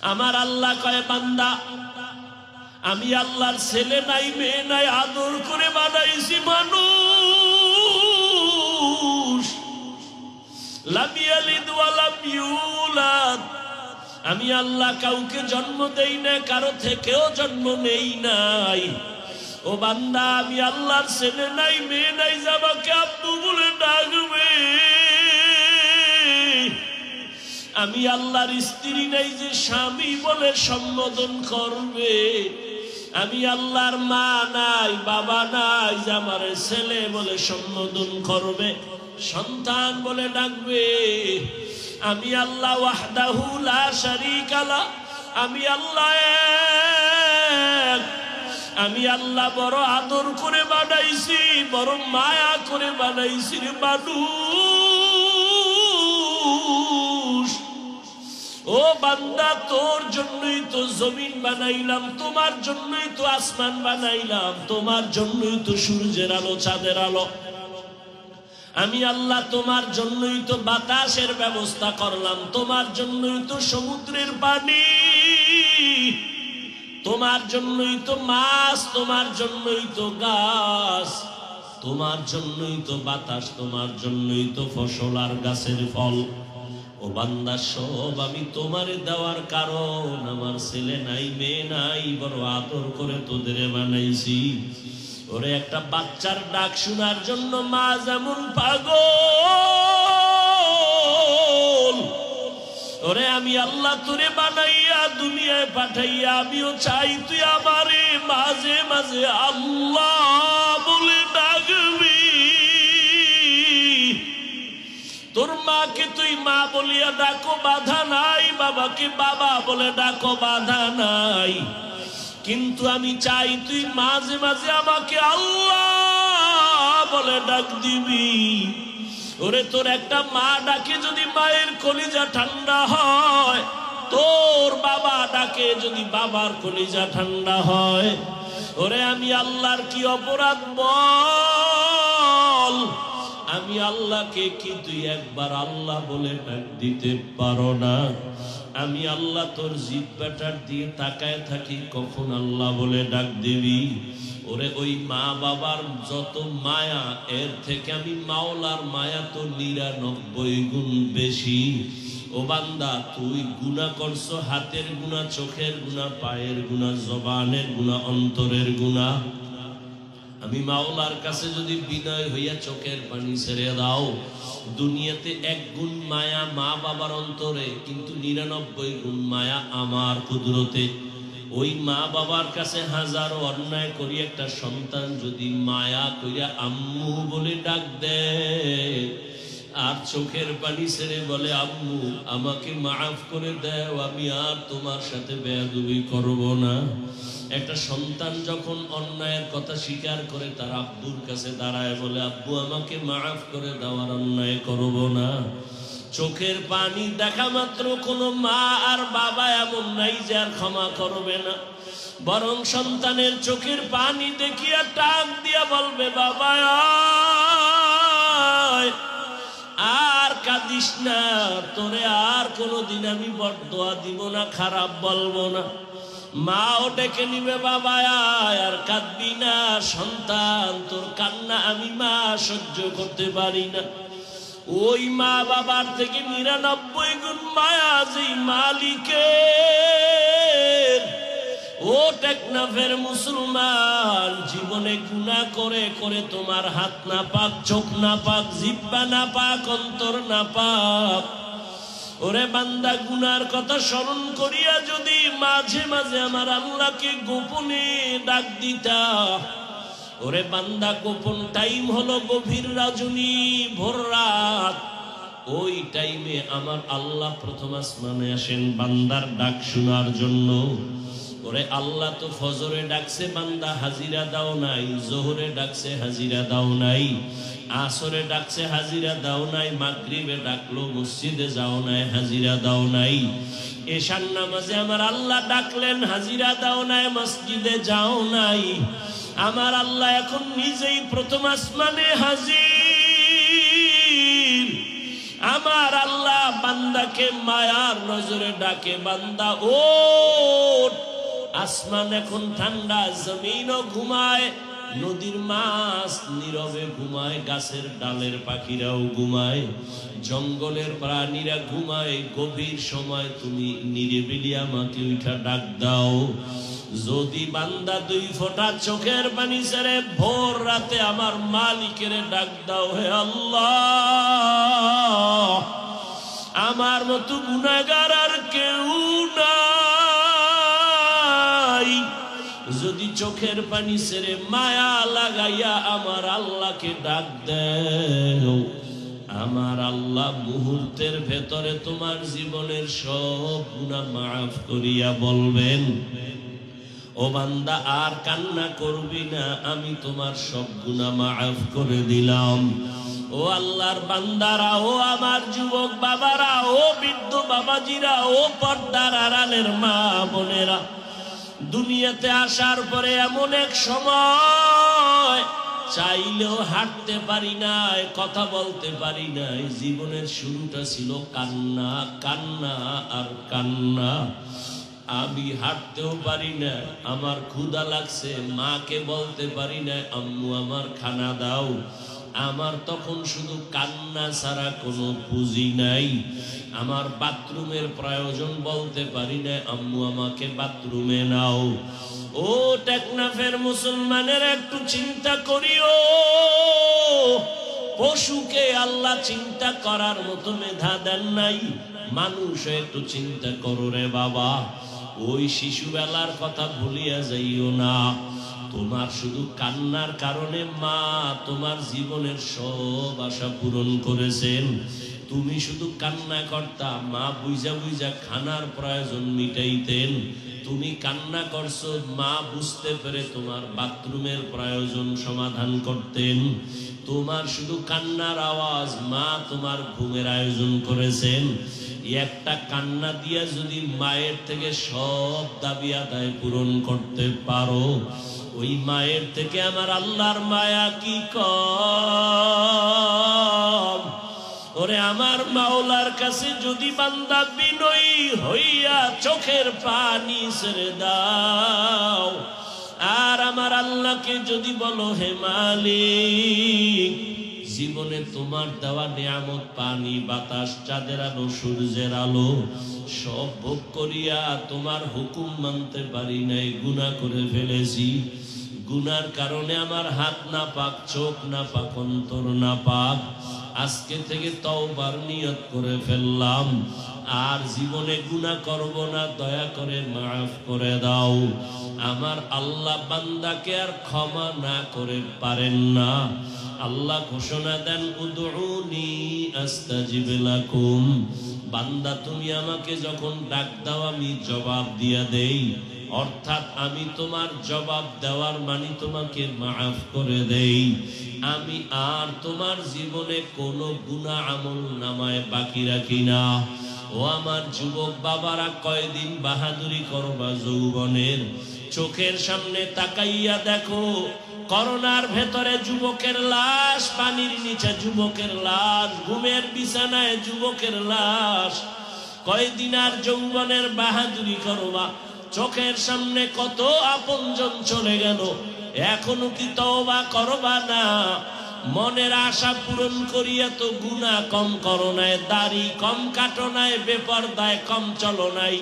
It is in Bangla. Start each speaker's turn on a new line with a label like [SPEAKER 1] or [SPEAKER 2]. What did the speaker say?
[SPEAKER 1] আমার আল্লাহ কয় বান্দা আমি আল্লাহর ছেলে নাই মেয়ে নাই, আদর করে বানাইছি মানুষ। লাম ইয়ালিদ ওয়া লাম ইউলাদ, আমি আল্লাহ কাউকে জন্ম দেই না, কারো থেকেও জন্ম নেই নাই। ও বান্দা আমি আল্লাহর ছেলে নাই মেয়ে নাই, যাবাকে আব্বু বলে ডাকবে। আমি আল্লাহর স্ত্রী নাই যে স্বামী বলে সম্বোধন করবে। আমি আল্লাহর মা নাই বাবা নাই যে আমার ছেলে বলে সম্বোধন করবে, সন্তান বলে ডাকবে। আমি আল্লাহ ওয়াহদাহু লা শারীকা লা, আমি আল্লাহ এক। আমি আল্লাহ বড় আদর করে বানাইছি, বড় মায়া করে বানাইছি রে মানুষ। ও বান্দা তোর জন্যই তো জমিন বানাইলাম, তোমার জন্যই তো আসমান বানাইলাম, তোমার জন্যই তো সূর্যের আলো চাঁদের আলো। আমি আল্লাহ তোমার জন্যই তো বাতাসের ব্যবস্থা করলাম, তোমার জন্যই তো সমুদ্রের পানি, তোমার জন্যই তো মাছ, তোমার জন্যই তো গাছ, তোমার জন্যই তো বাতাস, তোমার জন্যই তো ফসল আর গাছের ফল। ও বান্দা সব আমি তোমারে দেওয়ার কারণ, আমার ছেলে নাই মেয়ে নাই, বড় আদর করে তোদের বানাইছি। ওরে একটা বাচ্চার ডাক শোনার জন্য মা যেমন পাগল, ওরে আমি আল্লাহ তোরে বানাইয়া দুনিয়ায় পাঠাইয়া আমিও চাই তুই আমারে মাঝে মাঝে আল্লাহ বলে ডাকবি। তোর মাকে তুই মা বলিয়া ডাকো, বাধা নাই, বাবাকে বাবা বলে ডাকো, বাধা নাই। কিন্তু আমি চাই তুই মাঝে মাঝে আমাকে আল্লাহ বলে ডাক দিবি। ওরে তোর একটা মা ডাকে যদি মায়ের কলিজা ঠান্ডা হয়, তোর বাবা ডাকে যদি বাবার কলিজা ঠান্ডা হয়। ওরে আমি আল্লাহর কি অপরাধ বল? আমি আল্লাহকে কি তুই একবার আল্লাহ বলে ডাক দিতে পারো না? আমি আল্লাহ তোর জিহ্বাটার দিয়ে তাকায় থাকি কখন আল্লাহ বলে ডাক দিবি। ওরে ওই মা বাবার যত মায়া, এর থেকে আমি মাওলার মায়া তো 99 গুণ বেশি। ও বান্দা তুই গুনাহ করছো, হাতের গুনাহ, চোখের গুনাহ, পায়ের গুনাহ, জবানের গুনাহ, অন্তরের গুনাহ। আমি মাওলার কাছে যদি বিনয় হইয়া চোখের পানি ছেড়ে দাও, দুনিয়াতে 1 গুণ মায়া মা বাবার অন্তরে, কিন্তু 99 গুণ মায়া আমার কুদরতে। ওই মা বাবার কাছে হাজারো অন্যায় করি একটা সন্তান যদি মায়া কইরা আম্মু বলে ডাক দেয় আর চোখের পানি ছেড়ে বলে আম্মু আমাকে মাফ করে দাও, আমি আর তোমার সাথে বেয়াদবি করব না। একটা সন্তান যখন অন্যায়ের কথা স্বীকার করে তার আব্বুর কাছে দাঁড়ায় বলে আব্বু আমাকে মাফ করে দাও, আর অন্যায় করব না। চোখের পানি দেখা মাত্র কোনো মা আর বাবা এমন নাই যে আর ক্ষমা করবে না, বরং সন্তানের চোখের পানি দেখিয়া টাক দিয়া বলবে বাবা আর কাঁদিস না, তোরে আর কোনোদিন আমি বরদোয়া দিব না, খারাপ বলবো না। মাও ডেকে নিবে বাবা আর কাঁদবি না, সন্তান তোর কান্না আমি মা সহ্য করতে পারি না। ওই মা বাবার থেকে 99 গুণ মায়া যেই মালিকের। ও টেকনাফের মুসলমান, জীবনে গুনাহ করে করে তোমার হাত না পাক, চোখ না পাক, জিহ্বা না পাক, অন্তর না পাক। ওরে বান্দা গুনার কথা স্মরণ করিয়া যদি মাঝে মাঝে আমার আল্লাহকে গোপনে ডাক দিতা, ওরে বান্দা গোপন টাইম হলো গভীর রজনী, ভোর রাত। ওই টাইমে আমার আল্লাহ প্রথম আসমানে আসেন বান্দার ডাক শোনার জন্য। ওরে আল্লাহ তো ফজরে ডাকছে বান্দা হাজিরা দাও নাই, জোহরে ডাকছে হাজিরা দাও নাই, আসরে ডাকছে হাজিরা দাও নাই, মাগরিবে ডাকলো মসজিদে যাও নাই, হাজিরা দাও নাই। এশার নামাজে আমার আল্লাহ ডাকলেন হাজিরা দাও নাই, মসজিদে যাও নাই। আমার আল্লাহ এখন নিজেই প্রথম আসমানে হাজির। আমার আল্লাহ বান্দাকে মায়ার নজরে ডাকে, বান্দা ওঠ। আসমান এখন ঠান্ডা, জমিনও ঘুমায়, নদীর মাছ নীরবে ঘুমায়, গাছের ডালের পাখিরাও ঘুমায়, জঙ্গলের প্রাণীরা ঘুমায়। গভীর সময় তুমি নিরিবিলি আমাকে উঠা ডাক দাও। যদি বান্দা 2 ফোঁটা চোখের পানি ছেড়ে ভোর রাতে আমার মালিকের ডাক দাও, হে আল্লাহ, আমার মতো গুনাহগার আর কেউ নাই। যদি চোখের পানি ছেড়ে মায়া লাগাইয়া আমার আল্লাহকে ডাক দেও, আমার আল্লাহ মুহূর্তের ভেতরে তোমার জীবনের সব গুনাহ মাফ করিয়া বলবেন, ও বান্দা আর কান্না করবি না, আমি তোমার সব গুনাহ মাফ করে দিলাম। ও আল্লাহর বান্দারা, ও আমার যুবক বাবারা, ও বৃদ্ধ বাবাজিরা, ও পর্দার আড়ালের মা বোনেরা, দুনিয়াতে আসার পরে এমন এক সময় চাইলেও হাঁটতে পারি নাই, কথা বলতে পারি নাই। জীবনের শুরুটা ছিল কান্না, কান্না আর কান্না। আমি হাঁটতেও পারি না, আমার ক্ষুধা লাগছে, মাকে বলতে পারি না আম্মু আমার খানা দাও। আমার তখন শুধু কান্না ছাড়া কোনো পুঁজি নাই। আমার বাথরুমের প্রয়োজন, বলতে পারি না আম্মু আমাকে বাথরুমে নাও। ও টেকনাফের মুসলমানের একটু চিন্তা করিও, পশুকে আল্লাহ চিন্তা করার মতো মেধা দেন নাই, মানুষ একটু চিন্তা করো রে বাবা। ওই শিশুবেলার কথা ভুলিয়া যাইও না। তোমার শুধু কান্নার কারণে মা তোমার জীবনের সব আশা পূরণ করেছেন। তুমি শুধু কান্না করতা, মা বুঝা বুঝা খানার প্রয়োজন মিটাইতেন। তুমি কান্না করছো, মা বুঝতে পেরে তোমার বাথরুমের প্রয়োজন সমাধান করতেন। তোমার শুধু কান্নার আওয়াজ, মা তোমার ঘুমের আয়োজন করেছেন। একটা কান্না দিয়া যদি মায়ের থেকে সব দাবি আদায় পূরণ করতে পারো, ওই মায়ের থেকে আমার আল্লাহর মায়া কি কম। ওরে আমার মাওলার কাছে যদি বান্দা বিনয়ী হইয়া চোখের পানি ছেড়ে দাও, আর আমার আল্লাহকে যদি বলো, হে মালিক, জীবনে তোমার দেওয়া নিয়ামত, পানি, বাতাস, চাঁদের আলো, সূর্যের আলো সব ভোগ করিয়া তোমার হুকুম মানতে পারি নাই, গুনাহ করে ফেলেছি। গুনার কারণে আমার হাত না পাক, চোখ না পাক, অন্তর না পাক। আজকে থেকে তওবার নিয়ত করে ফেললাম, আর জীবনে গুনাহ করব না, দয়া করে মাফ করে দাও। আমার আল্লাহ বান্দাকে আর ক্ষমা না করে পারেন না। আল্লাহ ঘোষণা দেন, উদউনি আস্তাজিব লাকুম। বান্দা তুমি আমাকে যখন ডাক দাও আমি জবাব দিয়া দেই, অর্থাৎ আমি তোমার জবাব দেওয়ার মানে তোমাকে মাফ করে দেই। আমি আর তোমার জীবনে কোনো গুনাহ আমল নামায় বাকি রাখি না। ও আমার যুবক বাবারা, কয়দিন বাহাদুরি করবা যৌবনের? চোখের সামনে তাকাইয়া দেখো, করোনার ভেতরে যুবকের লাশ, পানির নিচে যুবকের লাশ, ঘুমের বিছানায় যুবকের লাশ। কয়দিন আর যৌবনের বাহাদুরি করবা? চোখের সামনে কত আপনজন চলে গেল, এখনো কি তওবা করবা না? মনের আশা পূরণ করিয়া তো গুনাহ কম করো নাই, দাড়ি কম কাটো নাই, বেপরদায় কম চলো নাই।